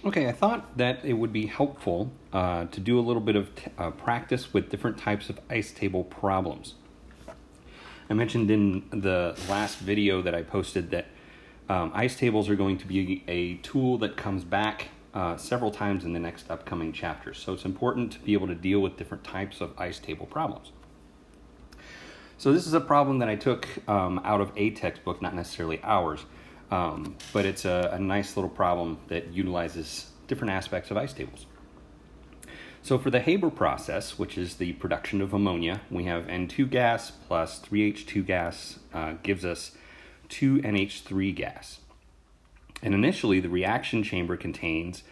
Okay, I thought that it would be helpful to do a little bit of practice with different types of ice table problems. I mentioned in the last video that I posted that ice tables are going to be a tool that comes back several times in the next upcoming chapters. So it's important to be able to deal with different types of ice table problems. So this is a problem that I took out of a textbook, not necessarily ours, but it's a nice little problem that utilizes different aspects of ice tables. So for the Haber process, which is the production of ammonia, we have N2 gas plus 3H2 gas gives us 2NH3 gas. And initially, the reaction chamber contains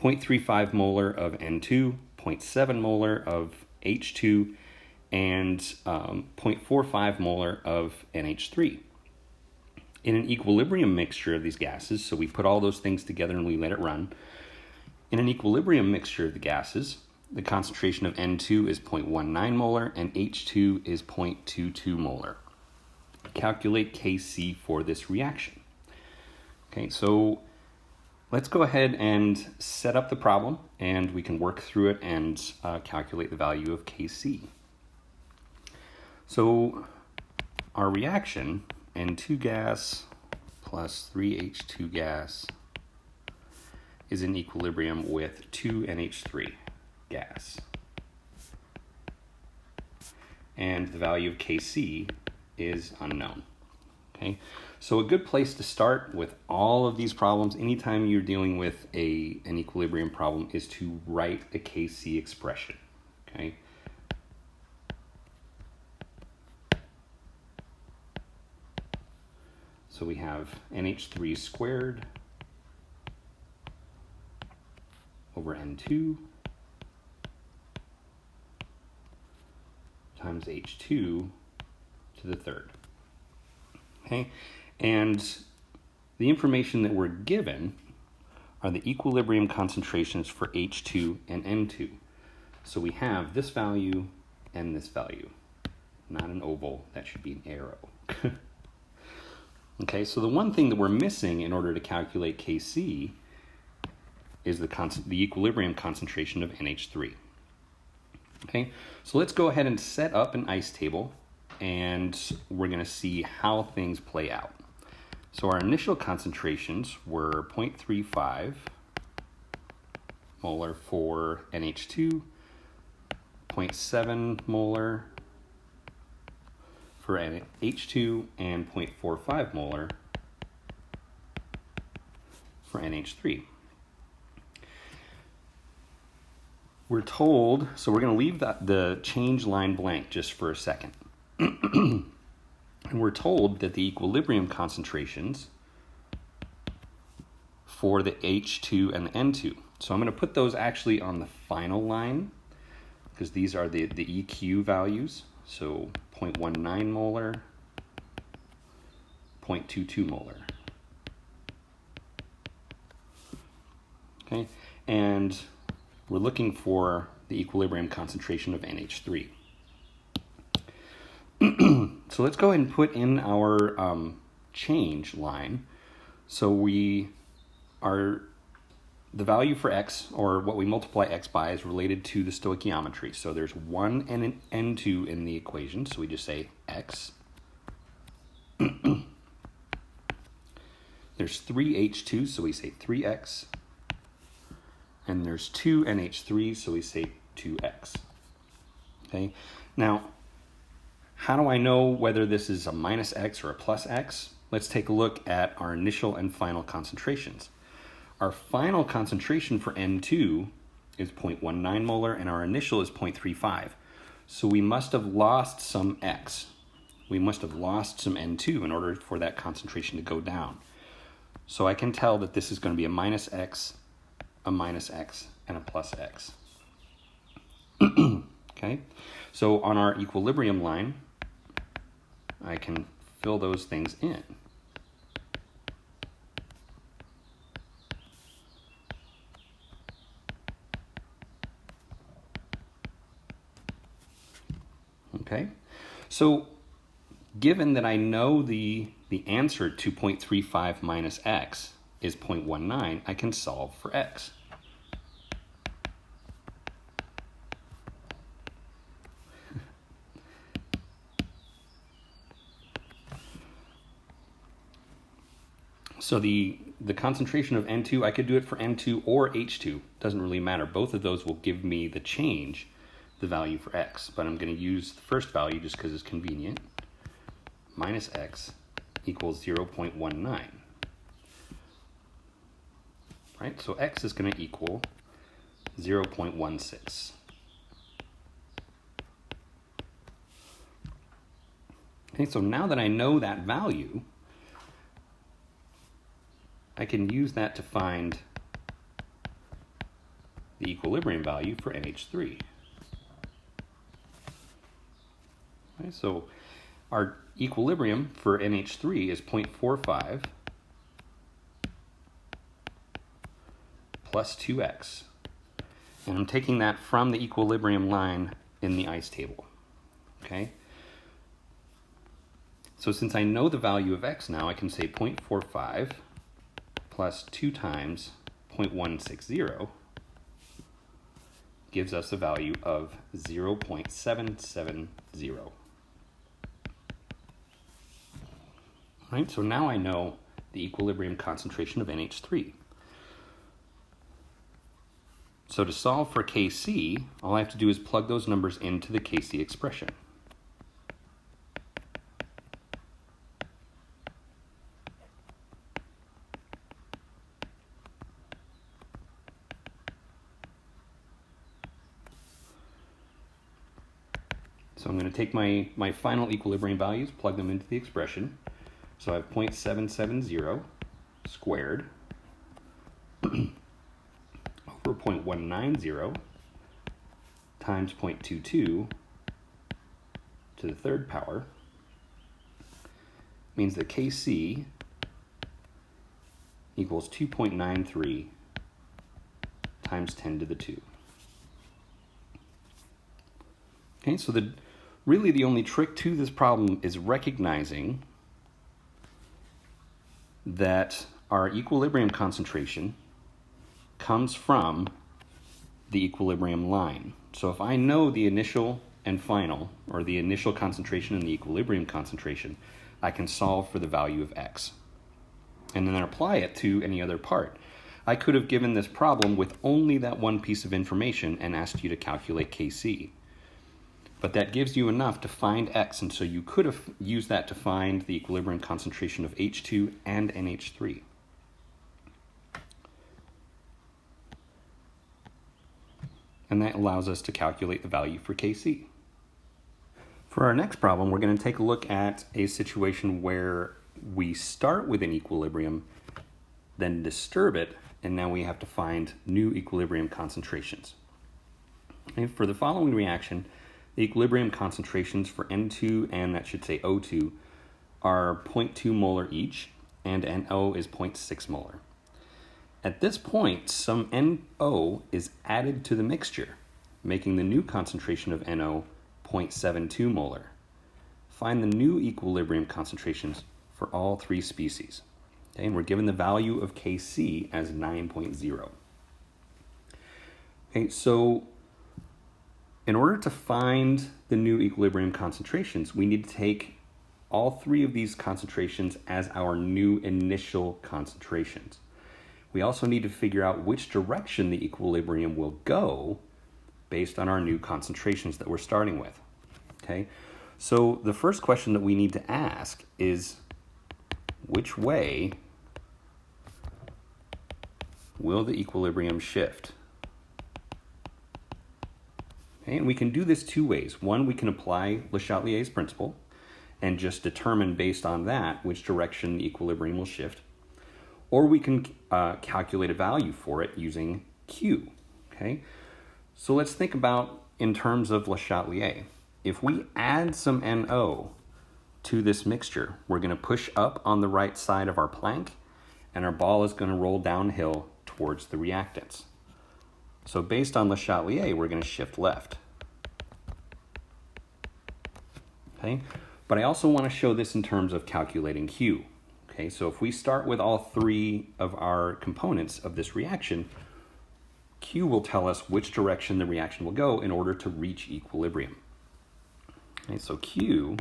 0.35 molar of N2, 0.7 molar of H2, and 0.45 molar of NH3. In an equilibrium mixture of these gases, so we put all those things together and we let it run. In an equilibrium mixture of the gases, the concentration of N2 is 0.19 molar and H2 is 0.22 molar. Calculate Kc for this reaction. Okay, so let's go ahead and set up the problem and we can work through it and calculate the value of Kc. So our reaction, N2 gas plus 3H2 gas, is in equilibrium with 2NH3 gas. And the value of Kc is unknown. Okay, so a good place to start with all of these problems, anytime you're dealing with an equilibrium problem, is to write a Kc expression. Okay. So we have NH3 squared over N2 times H2 to the third. Okay, and the information that we're given are the equilibrium concentrations for H2 and N2. So we have this value and this value, not an oval, that should be an arrow. Okay, so the one thing that we're missing in order to calculate Kc is the equilibrium concentration of NH3. Okay, so let's go ahead and set up an ice table and we're going to see how things play out. So our initial concentrations were 0.35 molar for NH2, 0.7 molar for H2, and 0.45 molar for NH3. We're told, so we're going to leave the change line blank just for a second. And we're told that the equilibrium concentrations for the H2 and the N2. So I'm going to put those actually on the final line because these are the EQ values. So 0.19 molar, 0.22 molar. Okay, and we're looking for the equilibrium concentration of NH3. So let's go ahead and put in our change line. So the value for x, or what we multiply x by, is related to the stoichiometry. So there's 1 and an N2 in the equation, so we just say x. There's 3H2, so we say 3x. And there's 2 NH3, so we say 2x. Okay, now, how do I know whether this is a minus x or a plus x? Let's take a look at our initial and final concentrations. Our final concentration for N2 is 0.19 molar and our initial is 0.35. So we must have lost some x. We must have lost some N2 in order for that concentration to go down. So I can tell that this is going to be a minus x, and a plus x. Okay, so on our equilibrium line, I can fill those things in. Okay, so given that I know the answer to 0.35 minus x is 0.19, I can solve for x. So the concentration of N2, I could do it for N2 or H2. Doesn't really matter. Both of those will give me the change, the value for x. But I'm going to use the first value just because it's convenient. Minus x equals 0.19. Right? So x is going to equal 0.16. Okay, so now that I know that value, I can use that to find the equilibrium value for NH3. Okay, so our equilibrium for NH3 is 0.45 plus 2x. And I'm taking that from the equilibrium line in the ice table. Okay? So since I know the value of x now, I can say 0.45 plus 2 times 0.160 gives us a value of 0.770. Right, so now I know the equilibrium concentration of NH3. So to solve for Kc, all I have to do is plug those numbers into the Kc expression. So I'm going to take my final equilibrium values, plug them into the expression. So I have 0.770 squared over 0.190 times 0.22 to the third power means that Kc equals 2.93 times 10 to the 2. Okay, so really the only trick to this problem is recognizing that our equilibrium concentration comes from the equilibrium line. So if I know the initial and final, or the initial concentration and the equilibrium concentration, I can solve for the value of x. And then apply it to any other part. I could have given this problem with only that one piece of information and asked you to calculate Kc. But that gives you enough to find x, and so you could have used that to find the equilibrium concentration of H2 and NH3. And that allows us to calculate the value for Kc. For our next problem, we're going to take a look at a situation where we start with an equilibrium, then disturb it, and now we have to find new equilibrium concentrations. And for the following reaction, the equilibrium concentrations for N2 and that should say O2 are 0.2 molar each, and NO is 0.6 molar. At this point, some NO is added to the mixture, making the new concentration of NO 0.72 molar. Find the new equilibrium concentrations for all three species. Okay, and we're given the value of Kc as 9.0. Okay, so in order to find the new equilibrium concentrations, we need to take all three of these concentrations as our new initial concentrations. We also need to figure out which direction the equilibrium will go based on our new concentrations that we're starting with. Okay, so the first question that we need to ask is, which way will the equilibrium shift? Okay, and we can do this two ways. One, we can apply Le Chatelier's principle and just determine based on that which direction the equilibrium will shift. Or we can calculate a value for it using Q. Okay, so let's think about in terms of Le Chatelier. If we add some NO to this mixture, we're going to push up on the right side of our plank, and our ball is going to roll downhill towards the reactants. So based on Le Chatelier, we're going to shift left. Okay, but I also want to show this in terms of calculating Q. Okay, so if we start with all three of our components of this reaction, Q will tell us which direction the reaction will go in order to reach equilibrium. Okay, so Q,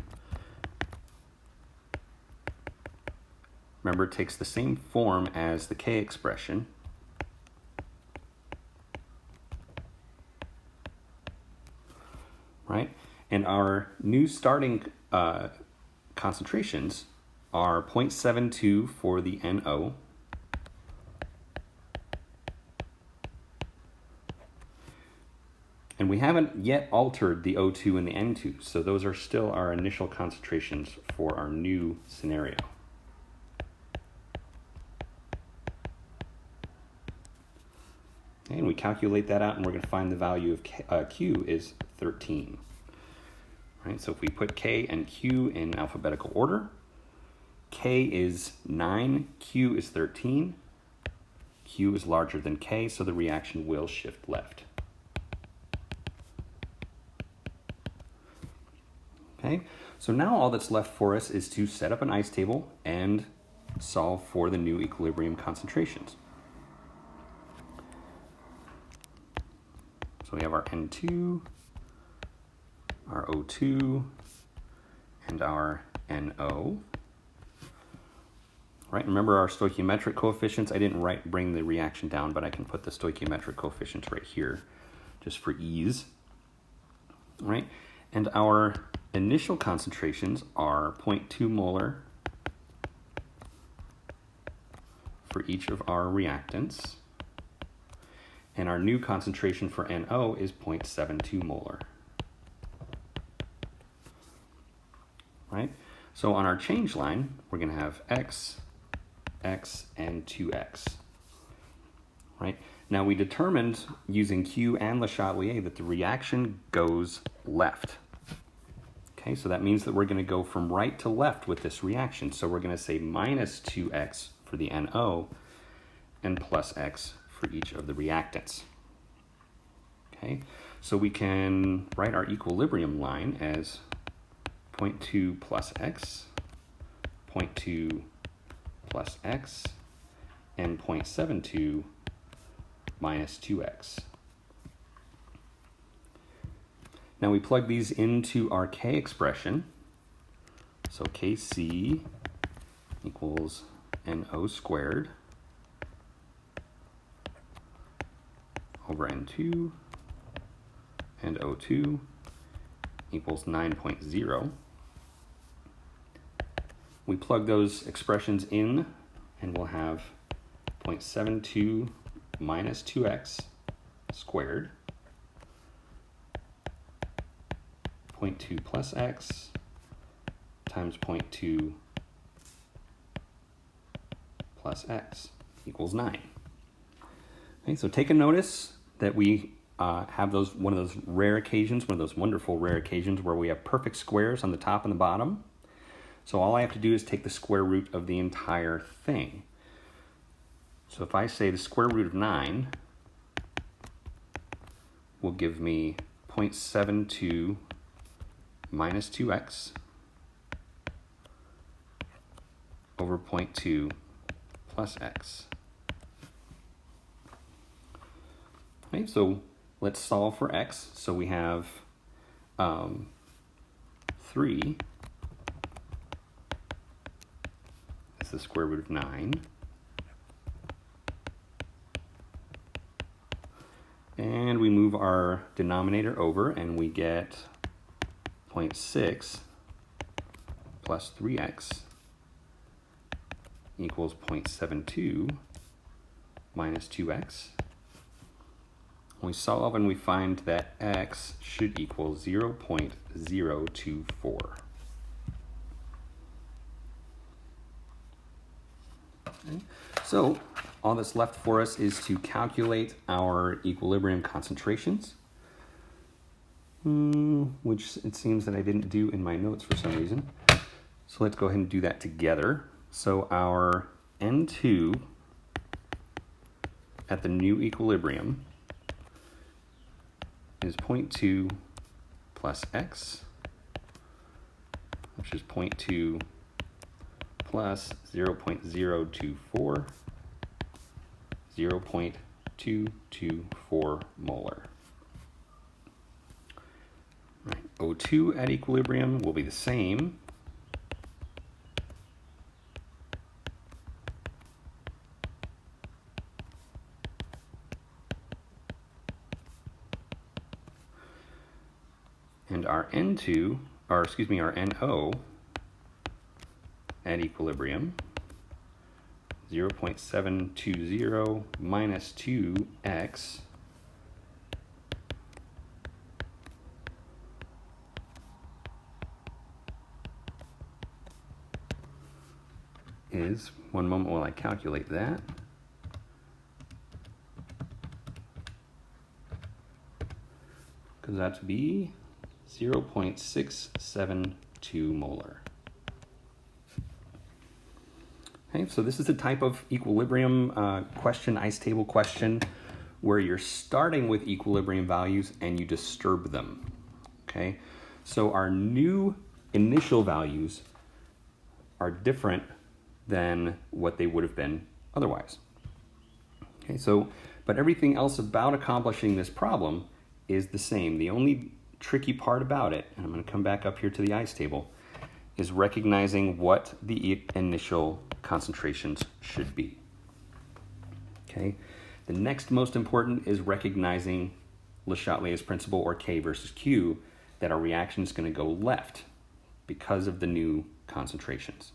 remember, it takes the same form as the K expression. Right? And our new starting concentrations are 0.72 for the NO, and we haven't yet altered the O2 and the N2, so those are still our initial concentrations for our new scenario. And we calculate that out, and we're going to find the value of Q is 13. Right, so if we put K and Q in alphabetical order, K is 9, Q is 13. Q is larger than K, so the reaction will shift left. Okay, so now all that's left for us is to set up an ice table and solve for the new equilibrium concentrations. So we have our N2, our O2, and our NO. Right, remember our stoichiometric coefficients? I didn't bring the reaction down, but I can put the stoichiometric coefficients right here just for ease. Right, and our initial concentrations are 0.2 molar for each of our reactants. And our new concentration for NO is 0.72 molar. Right? So on our change line, we're going to have X, X, and 2X. Right? Now we determined using Q and Le Chatelier that the reaction goes left. Okay, so that means that we're going to go from right to left with this reaction. So we're going to say minus 2X for the NO and plus X for each of the reactants. Okay, so we can write our equilibrium line as 0.2 plus X, 0.2 plus X, and 0.72 minus 2X. Now we plug these into our K expression. So Kc equals NO squared over N2 and O2 equals 9.0. We plug those expressions in and we'll have 0.72 minus 2x squared, 0.2 plus x times 0.2 plus x equals 9. Okay, so take a notice that we have one of those rare occasions, one of those wonderful rare occasions where we have perfect squares on the top and the bottom. So all I have to do is take the square root of the entire thing. So if I say the square root of 9 will give me 0.72 minus 2x over 0.2 plus x. Okay, so let's solve for x. So we have 3 is the square root of 9. And we move our denominator over and we get 0.6 plus 3x equals 0.72 minus 2x. We solve and we find that x should equal 0.024. Okay. So all that's left for us is to calculate our equilibrium concentrations, which it seems that I didn't do in my notes for some reason. So let's go ahead and do that together. So our N2 at the new equilibrium is 0.2 plus x, which is 0.2 plus 0.024, 0.224 molar. Right. O2 at equilibrium will be the same. And our N2, or excuse me, our NO at equilibrium, 0.720 minus 2x is, one moment while I calculate that, because that's be 0.672 molar. Okay, so this is the type of equilibrium question, ice table question, where you're starting with equilibrium values and you disturb them. Okay, so our new initial values are different than what they would have been otherwise. Okay, so, but everything else about accomplishing this problem is the same. The only tricky part about it, and I'm going to come back up here to the ice table, is recognizing what the initial concentrations should be. Okay, the next most important is recognizing Le Chatelier's principle, or K versus Q, that our reaction is going to go left because of the new concentrations.